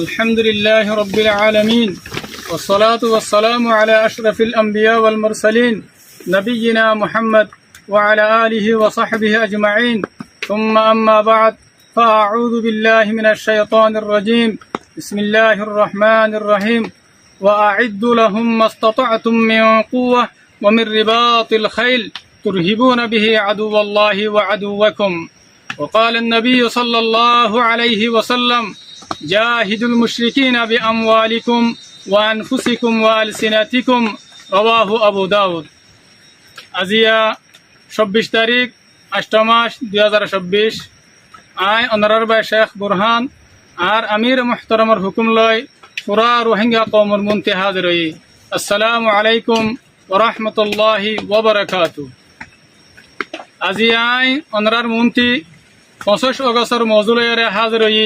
الحمد لله رب العالمين والصلاة والسلام على أشرف الأنبياء والمرسلين نبينا محمد وعلى آله وصحبه أجمعين ثم أما بعد فأعوذ بالله من الشيطان الرجيم بسم الله الرحمن الرحيم وأعدوا لهم ما استطعتم من قوة ومن رباط الخيل ترهبون به عدو الله وعدوكم وقال النبي صلى الله عليه وسلم جاهدوا المشركين بأموالكم وأنفسكم وألسنتكم رواه أبو داود আজিয়া ২৬ তারিখ ৮ মাস ২০২৬ I অনারার by Sheikh Burhan আর আমির মুহতারামর হুকুম লয় পুরা রোহিঙ্গা কওমর মুনতে হাজির হই। আসসালামু আলাইকুম ওয়া রাহমাতুল্লাহি ওয়া বারাকাতুহু। আজি আই অনারার মুন্তি ২৫ অগস্টর মজুলরে হাজির হই।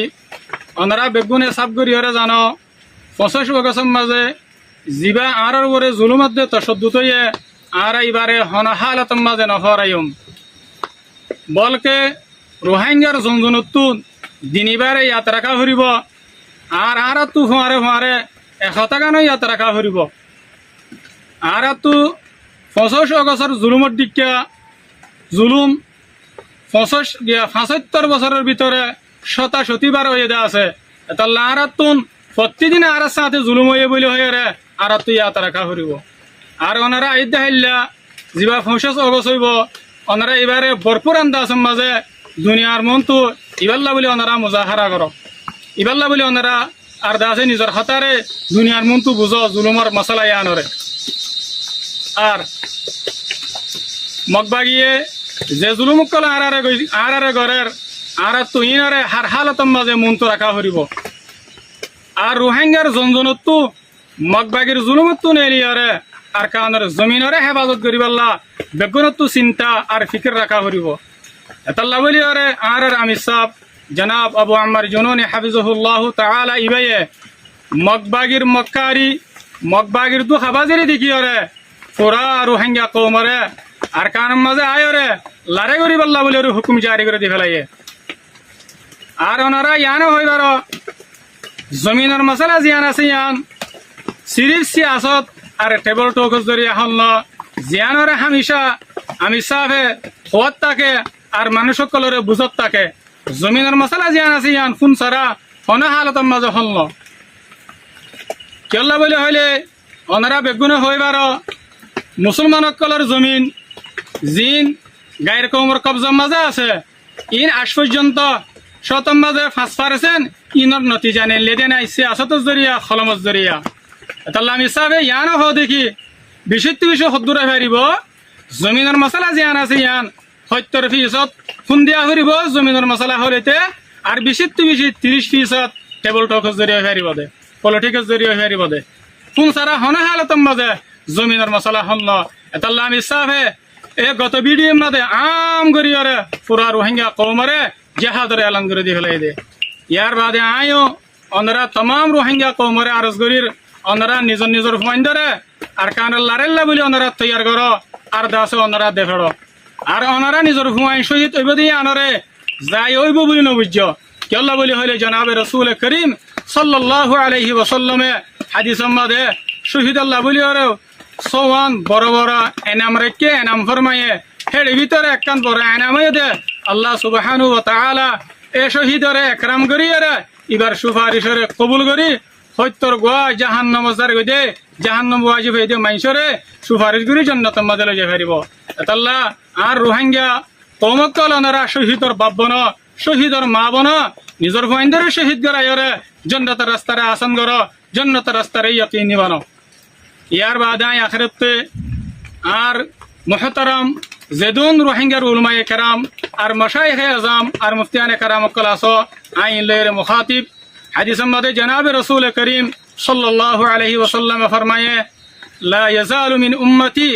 অনারা বেগুনে সাবগরিয়রে জানো ২৫ অগস্টর মাঝে জিবা আরর ওরে জুলুমত দে তশদ্দুদ হয়ে আর এবারে হনহালত মাঝে নহরাইম বলকে রোহিঙ্গার জনজনতুন দিনিবারে ইয়াত রাখা হরিব আর আরতু হুঁয়ারে হুঁয়ারে ১০০ টাকা নয় ইয়াত রাখা হরিব আর তু ২৫ অগস্টর জুলুমত দিকা জুলুম ৭৫ বছরের ভিতরে শতাশতিবার হয়ে দেওয়া আছে তাহলে আর তুন প্রতিদিন আর সাথে জুলুম হয়ে বলে হয়ে রে আর তুই ইয়াত রাখা হরিব আর ওনারা আইদা হাইল্লা যা ২৫ অগস্ট হইব ওনারা এবারে ভরপুর আন্দাজ মাঝে দুনিয়ার মনটো ইবাল্লা বলে ওনারা মুজাহারা কর ইবাল্লা বলে ওনারা আর দাসে নিজের হাতারে দুনিয়ার মনটো বুঝ জুলুমর মশলা আনরে আর মগবাগিয়ে যে জুলুম কল আর ঘরের আর তুহিনরে হার হালতম মাঝে মনটো রাখা হরিব আর রোহিঙ্গার জনজনতো মগবাগির জুলুমতো নেলিয়রে আর কানের জমিনরে হেফাজত করিবাল্লা বেগুনতো চিন্তা আর ফিকির রাখা হরিব এতাল্লা বলিয়রে আর আমির সাহেব জনাব আবু আম্মার জুনুনি হাফিজহুল্লাহ তাআলা ইবায়ে মগবাগির মক্কারি মগবাগির দু হাবাজিরি দিকিয়রে পুরা রোহিঙ্গা কওমরে আর কানের মাঝে আয়রে লারে করিবাল্লা বলি হুকুম জারি করে দি ফেলাইয়ে আর ওনারা ইয়ানো হইবার জমিনের মশলা জিয়ান আছে ইয়ান সিরিফ সিয়াসত আর টেবল টকস জরিয়া হল জিয়ানরে হামিশা আমি সাহেবে হওয়াত থাকে আর মানুষ সকলরে বুঝত থাকে জমিনের মশলা জিয়ান আছে ইয়ান ফুন সারা হনা হালতর মাঝে হল কেল্লা বলে হইলে ওনারা বেগুনে হইবার মুসলমান সকলের জমিন জিন গায়ের কৌমর কবজার মাঝে আছে ইন আজ পর্যন্ত শতম মাঝে ৫% ইনর নতিজা নেই লেদে নাই সিয়াসত জরিয়া খলমত জরিয়া তাহলে আমি সাহেবে ইয়ানো হ দেখি বিশুদ্ধ বিষয় সদ্দূরে ফেরিব জমিনের মশলা জিয়ান আছে ইয়ান ৭০% ফোন দিয়া ফুরিব জমিনের মশলা হলেতে আর বিশুদ্ধ বিষয় ৩০% টেবল টকস জরিয়া ফেরিব দে পলিটিক্স জরিয়া ফেরিব দে ফোন সারা হনা হালতম মাঝে জমিনের মশলা হল তাহলে আমি সাহেবে এ গত ভিডিওর মাঝে আম করিয়রে পুরা রোহিঙ্গা কওমরে জেহাদরে এলান করে দিয়ে ফেলাই দে ইয়ার বাদে আয়ও ওনারা তমাম রোহিঙ্গা কওমরে আরজ করির ওনারা নিজের নিজের হুমাইন্দরে আর কানের লারেল্লা বলে ওনারা তৈয়ার করো আর দাসে ওনারা দেখড় আর ওনারা নিজের হুমাইন শহীদ ওইব দিয়ে আনরে যাই ওইব বলি নবুজ্য কেল্লা বলি হইলে জনাবে রসুল করিম সাল্লাল্লাহু আলাইহি ওয়াসাল্লামে হাদিস মাঝে শহীদ আল্লাহ বলি ওরে সোয়ান বড় বড় এনাম রেখে এনাম ফরমাইয়ে হেড়ি ভিতরে একখান বড় এনামে দে আল্লাহ সুবহানাহু ওয়া তাআলা এ শহীদরে একরাম করিয়ে এবার সুপারিশরে কবুল করি সত্যর গোয়া জাহান্নাম জার গদে জাহান্নাম ওয়াজিব হইতে মাইসরে সুপারিশ করি জান্নাতের মাঝে লয়ে যাইব আল্লাহ আর রোহিঙ্গা কওমকল ওনারা শহীদর বাপ বন শহীদর মা বন নিজের ভাইন্দরে শহীদ করাইরে জান্নাতের রাস্তারে আসান কর জান্নাতের রাস্তারে ইয়াকিনি বানো ইয়ার বাদায় আখিরাতে আর মুহতারাম জেদুন রোহিঙ্গার উলামায়ে কেরাম আর মাশায়েখে আযম আর মুফতিয়ানে কেরাম কলাসো আইন লের মুখাতিব হাদিস মাদে জনাব রাসূল করিম সাল্লাল্লাহু আলাইহি ওয়াসাল্লাম ফরমায়ে লা ইয়াজালু মিন উম্মতি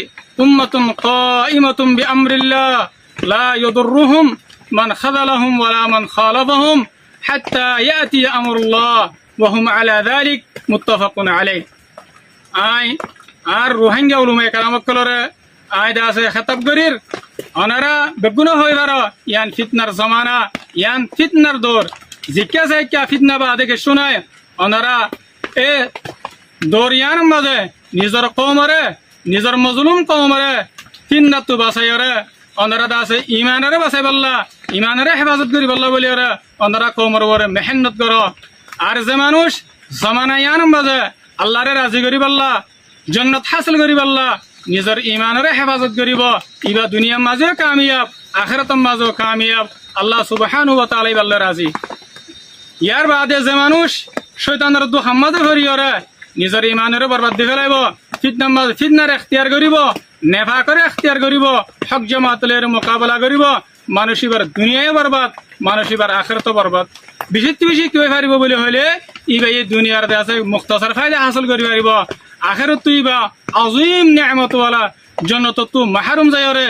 উম্মাতুন কাইমাতুন বিআমরিল্লাহ লা ইয়াদুররুহুম মান খাযালাহুম ওয়ালা মান খালাফাহুম হাত্তা ইয়াতি আমরুল্লাহ ওয়া হুম আলা যালিক মুত্তাফাকুন আলাইহি আই আর রোহিঙ্গা উলামায়ে কেরাম কলরে আয়দা আছে খেতাব করির ওনারা বেগুন হইবার ইয়ান ফিতনার জমানা ইয়ান ফিতনার দৌর জিজ্ঞাসা क्या फितना बात है कि सुनाए ওনারা এ দরিয়ার মাঝে নিজের কৌমরে নিজের মজলুম কৌমরে তিন রাত বাঁচাইরে ওনারা আছে ইমানেরে বাঁচাই পারলা ইমানেরে হেফাজত করি পারলা বলি ওরা ওনারা কৌমর বরে মেহনত কর আর যে মানুষ জমানায়ান মাঝে আল্লাহরে রাজি করি পারলা জন্নত হাসিল করি পারলা নিজের ইমানেরে হেফাজত করিব ইবা দুনিয়ার মাঝেও কামিয়াব আখিরাতের মাঝেও কামিয়াব আল্লাহ সুবহানাহু ওয়া তাআলা আল্লাহ রাজি ইয়ার বাদে যে মানুষ শয়তানের দুহার মাঝে ভরিয়রে নিজের ইমানেরে বরবাদ দি ফেলাইব ফিতনার এখতিয়ার করিব নেফা করে এখতিয়ার করিব হক জামাতের মোকাবেলা করিব মানুষ এবার দুনিয়ায় বরবাদ মানুষ এবার আখিরাতও বরবাদ বেশি বেশি কি পারিব বলে হইলে ইবা এই দুনিয়ার আছে মুখতাসার ফায়দা হাসিল করি পারিব আখিরাত তুই বা আজিম নিয়ামতওয়ালা জন্নত তু মাহরুম যায়রে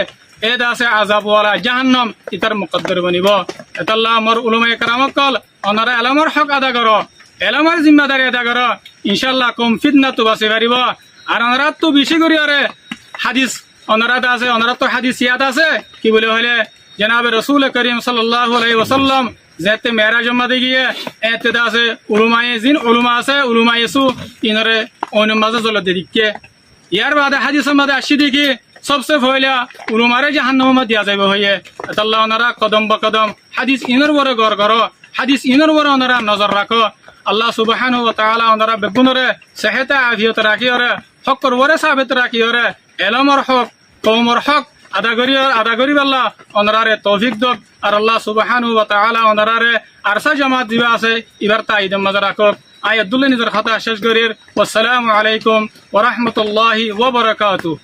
এদ আছে আযাবওয়ালা জাহান্নাম ইতার মুকদ্দর বনিব এতাল্লাহ আমার উলামায়ে কেরামক কল ওনারা এলামর হক আদা করো এলামর জিম্মাদারি আদা করো ইনশাআল্লাহ কম ফিতনা তো বাঁচি পারিব আর ওনারা তো বেশি করি আরে হাদিস ওনারা আছে ওনারা তো হাদিস ইয়াদ আছে কি বলে হইলে জনাবে রাসূল করিম সাল্লাল্লাহু আলাইহি ওয়াসাল্লাম যেতে মেরাজ মধ্যে গিয়ে এতে আছে উলুমায়ে জিন উলুমা আছে উলুমায়ে সু ইনরে অনুমাজে জল দিকে ইয়ার বাদে হাদিসের মধ্যে আসি দেখি সবচেয়ে পয়লা উলুমারে জাহান্নামে মধ্যে দিয়া যাইব হইয়ে আল্লাহ ওনারা কদম বকদম হাদিস ইনর বরে গর করো হাদিস ইনর বরে ওনারা নজর রাখো আল্লাহ সুবহানাহু ওয়া তাআলা ওনারা বেগুনরে সেহত আফিয়ত রাখিওরে হকর ওরে সাবিত রাখিওরে এলমর হক কওমর হক আদা করি আল্লাহ ওনারে তৌফিক দক আর আল্লাহ সুবহানাহু ওয়া তাআলা ওনারে আরসা জামাত দিবা আছে এবার তাইদম মাঝে রাখো আয়াতুল্লাহ নিজের খাতা শেষ করির ওয়াসসালামু আলাইকুম ওয়া রাহমাতুল্লাহি ওয়া বারাকাতুহু।